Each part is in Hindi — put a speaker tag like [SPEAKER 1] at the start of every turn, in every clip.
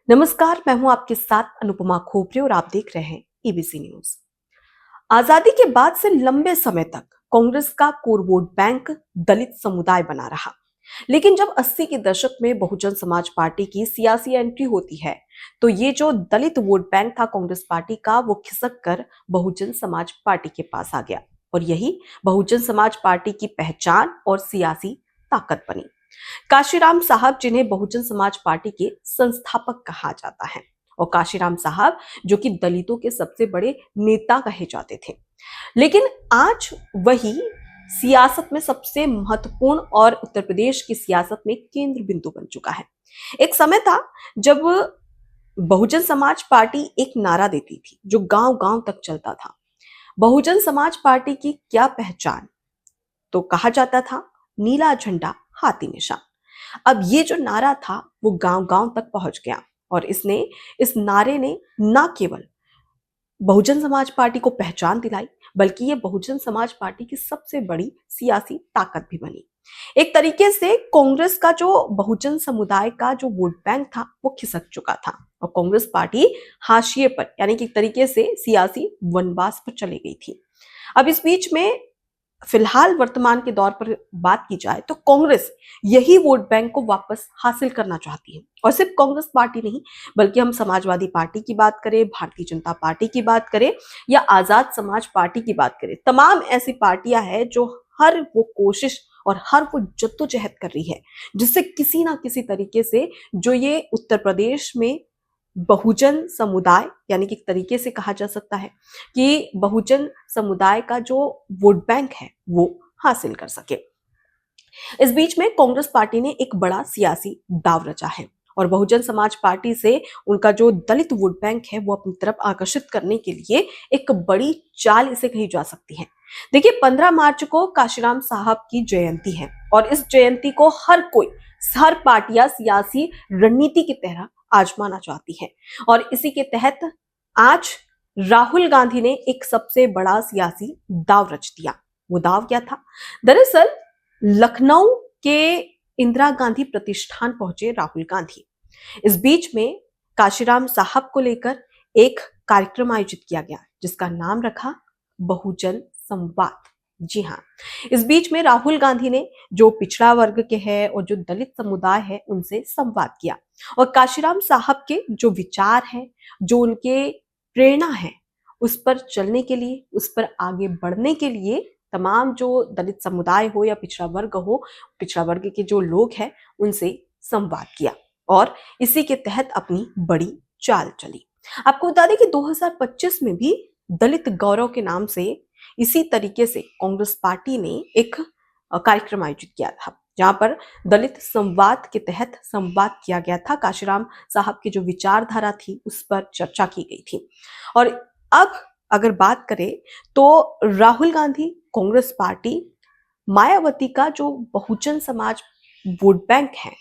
[SPEAKER 1] नमस्कार, मैं हूं आपके साथ अनुपमा खोपरे और आप देख रहे हैं एबीसी न्यूज। आजादी के बाद से लंबे समय तक कांग्रेस का कोर वोट बैंक दलित समुदाय बना रहा। लेकिन जब 80 के दशक में बहुजन समाज पार्टी की सियासी एंट्री होती है, तो ये जो दलित वोट बैंक था कांग्रेस पार्टी का, वो खिसक कर बहुजन समाज पार्टी के पास आ गया और यही बहुजन समाज पार्टी की पहचान और सियासी ताकत बनी। काशीराम साहब, जिन्हें बहुजन समाज पार्टी के संस्थापक कहा जाता है, और काशीराम साहब जो कि दलितों के सबसे बड़े नेता कहे जाते थे, लेकिन आज वही सियासत में सबसे महत्वपूर्ण और उत्तर प्रदेश की सियासत में केंद्र बिंदु बन चुका है। एक समय था जब बहुजन समाज पार्टी एक नारा देती थी जो गांव गांव तक चलता था। बहुजन समाज पार्टी की क्या पहचान? तो कहा जाता था नीला झंडा हाथी निशान। अब ये जो नारा था वो गांव गांव तक पहुंच गया और इस नारे ने न केवल बहुजन समाज पार्टी को पहचान दिलाई, बल्कि ये बहुजन समाज पार्टी की सबसे बड़ी सियासी ताकत भी बनी। एक तरीके से कांग्रेस का जो बहुजन समुदाय का जो वोट बैंक था वो खिसक चुका था और कांग्रेस पार्टी हाशिए पर, यानी कि एक तरीके से सियासी वनवास पर चली गई थी। अब इस बीच में फिलहाल वर्तमान के दौर पर बात की जाए तो कांग्रेस यही वोट बैंक को वापस हासिल करना चाहती है। और सिर्फ कांग्रेस पार्टी नहीं, बल्कि हम समाजवादी पार्टी की बात करें, भारतीय जनता पार्टी की बात करें या आजाद समाज पार्टी की बात करें, तमाम ऐसी पार्टियां हैं जो हर वो कोशिश और हर वो जद्दोजहद कर रही है जिससे किसी ना किसी तरीके से जो ये उत्तर प्रदेश में बहुजन समुदाय, यानी कि एक तरीके से कहा जा सकता है कि बहुजन समुदाय का जो वोट बैंक है वो हासिल कर सके। इस बीच में कांग्रेस पार्टी ने एक बड़ा सियासी दांव रचा है और बहुजन समाज पार्टी से उनका जो दलित वोट बैंक है वो अपनी तरफ आकर्षित करने के लिए एक बड़ी चाल इसे कही जा सकती है। देखिए, 15 मार्च को काशीराम साहब की जयंती है और इस जयंती को हर पार्टियां सियासी रणनीति की तरह आजमाना चाहती है और इसी के तहत आज राहुल गांधी ने एक सबसे बड़ा सियासी दांव रच दिया। वो दांव क्या था? दरअसल लखनऊ के इंदिरा गांधी प्रतिष्ठान पहुंचे राहुल गांधी। इस बीच में काशीराम साहब को लेकर एक कार्यक्रम आयोजित किया गया जिसका नाम रखा बहुजन संवाद। जी हाँ, इस बीच में राहुल गांधी ने जो पिछड़ा वर्ग के हैं और जो दलित समुदाय है उनसे संवाद किया और काशीराम साहब के जो विचार हैं, जो उनके प्रेरणा है, उस पर चलने के लिए, उस पर आगे बढ़ने के लिए तमाम जो दलित समुदाय हो या पिछड़ा वर्ग के जो लोग हैं उनसे संवाद किया और इसी के तहत अपनी बड़ी चाल चली। आपको बता दें कि 2025 में भी दलित गौरव के नाम से इसी तरीके से कांग्रेस पार्टी ने एक कार्यक्रम आयोजित किया था जहां पर दलित संवाद के तहत संवाद किया गया था। काशीराम साहब की जो विचारधारा थी उस पर चर्चा की गई थी। और अब अगर बात करें तो राहुल गांधी, कांग्रेस पार्टी, मायावती का जो बहुजन समाज वोट बैंक है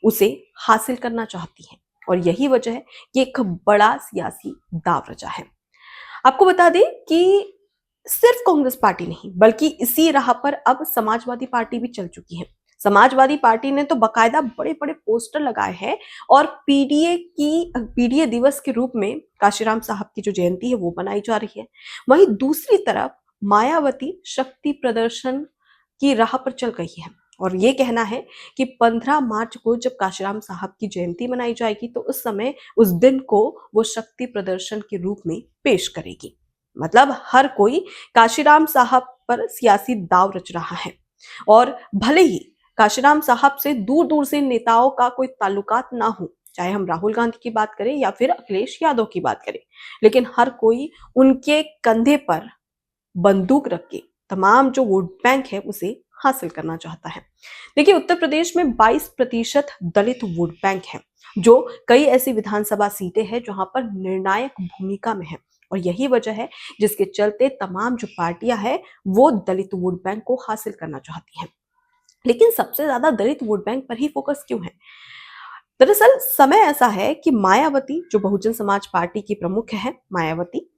[SPEAKER 1] उसे हासिल करना चाहती है और यही वजह है कि एक बड़ा सियासी दांव रचा है। आपको बता दें कि सिर्फ कांग्रेस पार्टी नहीं, बल्कि इसी राह पर अब समाजवादी पार्टी भी चल चुकी है। समाजवादी पार्टी ने तो बकायदा बड़े बड़े पोस्टर लगाए हैं और पीडीए दिवस के रूप में काशीराम साहब की जो जयंती है वो मनाई जा रही है। वहीं दूसरी तरफ मायावती शक्ति प्रदर्शन की राह पर चल रही है और ये कहना है कि 15 मार्च को जब काशीराम साहब की जयंती मनाई जाएगी तो उस दिन को वो शक्ति प्रदर्शन के रूप में पेश करेगी। मतलब हर कोई काशीराम साहब पर सियासी दांव रच रहा है और भले ही काशीराम साहब से दूर दूर से नेताओं का कोई ताल्लुकात ना हो, चाहे हम राहुल गांधी की बात करें या फिर अखिलेश यादव की बात करें, लेकिन हर कोई उनके कंधे पर बंदूक रख के तमाम जो वोट बैंक है उसे हासिल करना चाहता है। देखिए, उत्तर प्रदेश में 22% दलित वोट बैंक है, जो कई ऐसी विधानसभा सीटें हैं जहां पर निर्णायक भूमिका में है और यही वजह है जिसके चलते तमाम जो पार्टियां हैं वो दलित वोट बैंक को हासिल करना चाहती हैं। लेकिन सबसे ज्यादा दलित वोट बैंक पर ही फोकस क्यों है? दरअसल समय ऐसा है कि मायावती, जो बहुजन समाज पार्टी की प्रमुख है मायावती,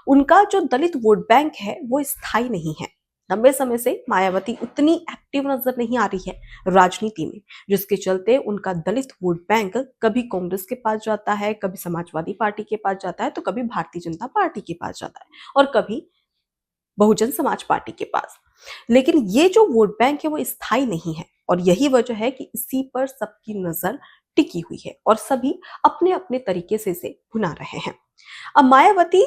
[SPEAKER 1] उनका जो दलित वोट बैंक है वो स्थायी नहीं है। लंबे समय से मायावती उतनी एक्टिव नजर नहीं आ रही है राजनीति में, जिसके चलते उनका दलित वोट बैंक कभी कांग्रेस के पास जाता है, कभी समाजवादी पार्टी के पास जाता है, तो कभी भारतीय जनता पार्टी के पास जाता है और कभी बहुजन समाज पार्टी के पास। लेकिन ये जो वोट बैंक है वो स्थायी नहीं है और यही वजह है कि इसी पर सबकी नजर टिकी हुई है और सभी अपने अपने तरीके से इसे भुना रहे हैं। अब मायावती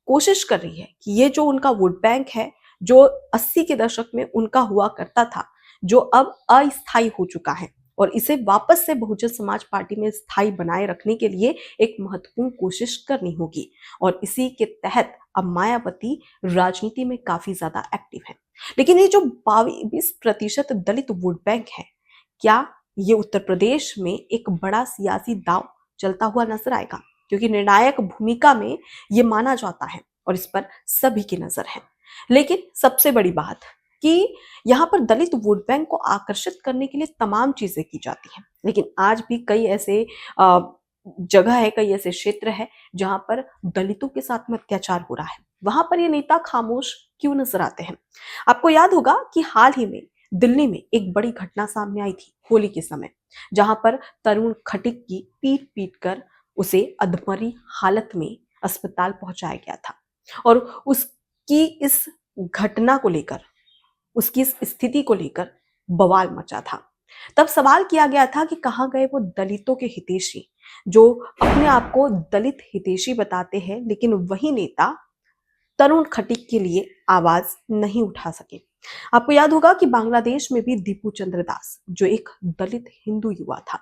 [SPEAKER 1] कोशिश कर रही है कि ये जो उनका वोट बैंक है, जो 80 के दशक में उनका हुआ करता था, जो अब अस्थायी हो चुका है, और इसे वापस से बहुजन समाज पार्टी में स्थायी बनाए रखने के लिए एक महत्वपूर्ण कोशिश करनी होगी। और इसी के तहत अब मायावती राजनीति में काफी ज्यादा एक्टिव है। लेकिन ये जो 22% दलित वोट बैंक है, क्या ये उत्तर प्रदेश में एक बड़ा सियासी दांव चलता हुआ नजर आएगा? क्योंकि निर्णायक भूमिका में ये माना जाता है और इस पर सभी की नजर है। लेकिन सबसे बड़ी बात कि यहाँ पर दलित वोट बैंक को आकर्षित करने के लिए तमाम चीजें की जाती हैं, लेकिन आज भी कई ऐसे जगह है, कई ऐसे क्षेत्र है जहां पर दलितों के साथ में अत्याचार हो रहा है। वहां पर ये नेता खामोश क्यों नजर आते हैं? आपको याद होगा कि हाल ही में दिल्ली में एक बड़ी घटना सामने आई थी होली के समय, जहां पर तरुण खटीक की पीट पीट कर उसे अधमरी हालत में अस्पताल पहुंचाया गया था। और उसकी इस घटना को लेकर, उसकी इस स्थिति को लेकर बवाल मचा था। तब सवाल किया गया था कि कहां गए वो दलितों के हितैषी जो अपने आप को दलित हितैषी बताते हैं, लेकिन वही नेता तरुण खटीक के लिए आवाज नहीं उठा सके। आपको याद होगा कि बांग्लादेश में भी दीपू चंद्र दास, जो एक दलित हिंदू युवा था,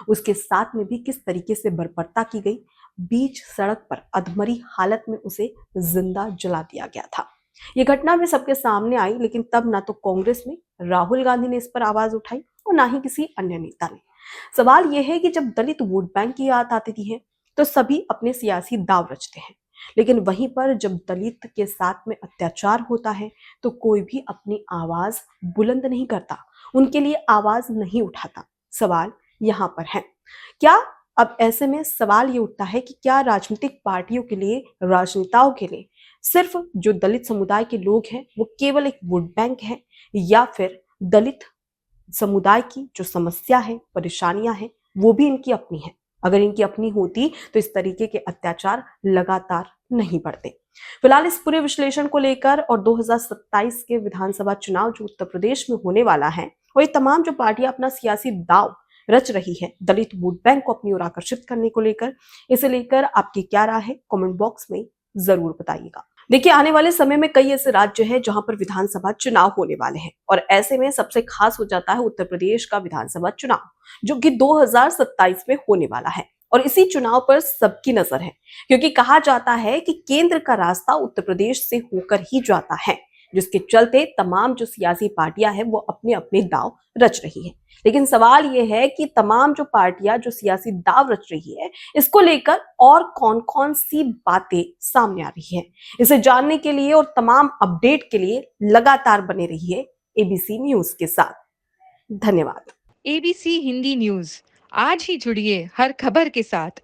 [SPEAKER 1] उसके साथ में भी किस तरीके से बर्बरता की गई। बीच सड़क पर अधमरी हालत में उसे जिंदा जला दिया गया था। ये घटना भी सबके सामने आई, लेकिन तब ना तो कांग्रेस ने, राहुल गांधी ने इस पर आवाज उठाई और ना ही किसी अन्य नेता ने। सवाल यह है कि जब दलित वोट बैंक की याद आती है तो सभी अपने सियासी दांव रचते हैं, लेकिन वहीं पर जब दलित के साथ में अत्याचार होता है तो कोई भी अपनी आवाज बुलंद नहीं करता, उनके लिए आवाज नहीं उठाता। सवाल यहाँ पर है। क्या अब ऐसे में सवाल ये उठता है कि क्या राजनीतिक पार्टियों के लिए, राजनेताओं के लिए सिर्फ जो दलित समुदाय के लोग हैं वो केवल एक वोट बैंक है, या फिर दलित समुदाय की जो समस्या है, परेशानियां हैं, वो भी इनकी अपनी है? अगर इनकी अपनी होती तो इस तरीके के अत्याचार लगातार नहीं बढ़ते। फिलहाल इस पूरे विश्लेषण को लेकर और 2027 के विधानसभा चुनाव जो उत्तर प्रदेश में होने वाला है, और ये तमाम जो पार्टियां अपना सियासी दांव रच रही है दलित वोट बैंक को अपनी ओर आकर्षित करने को लेकर, इसे लेकर आपकी क्या राय है, कमेंट बॉक्स में जरूर बताइएगा। देखिए, आने वाले समय में कई ऐसे राज्य हैं जहां पर विधानसभा चुनाव होने वाले हैं, और ऐसे में सबसे खास हो जाता है उत्तर प्रदेश का विधानसभा चुनाव, जो कि 2027 में होने वाला है। और इसी चुनाव पर सबकी नजर है, क्योंकि कहा जाता है कि केंद्र का रास्ता उत्तर प्रदेश से होकर ही जाता है, जिसके चलते तमाम जो सियासी पार्टियां हैं वो अपने अपने दांव रच रही है। लेकिन सवाल यह है कि तमाम जो पार्टियां जो सियासी दांव रच रही है, इसको लेकर और कौन कौन सी बातें सामने आ रही है, इसे जानने के लिए और तमाम अपडेट के लिए लगातार बने रहिए एबीसी न्यूज के साथ। धन्यवाद।
[SPEAKER 2] एबीसी हिंदी न्यूज, आज ही जुड़िए हर खबर के साथ।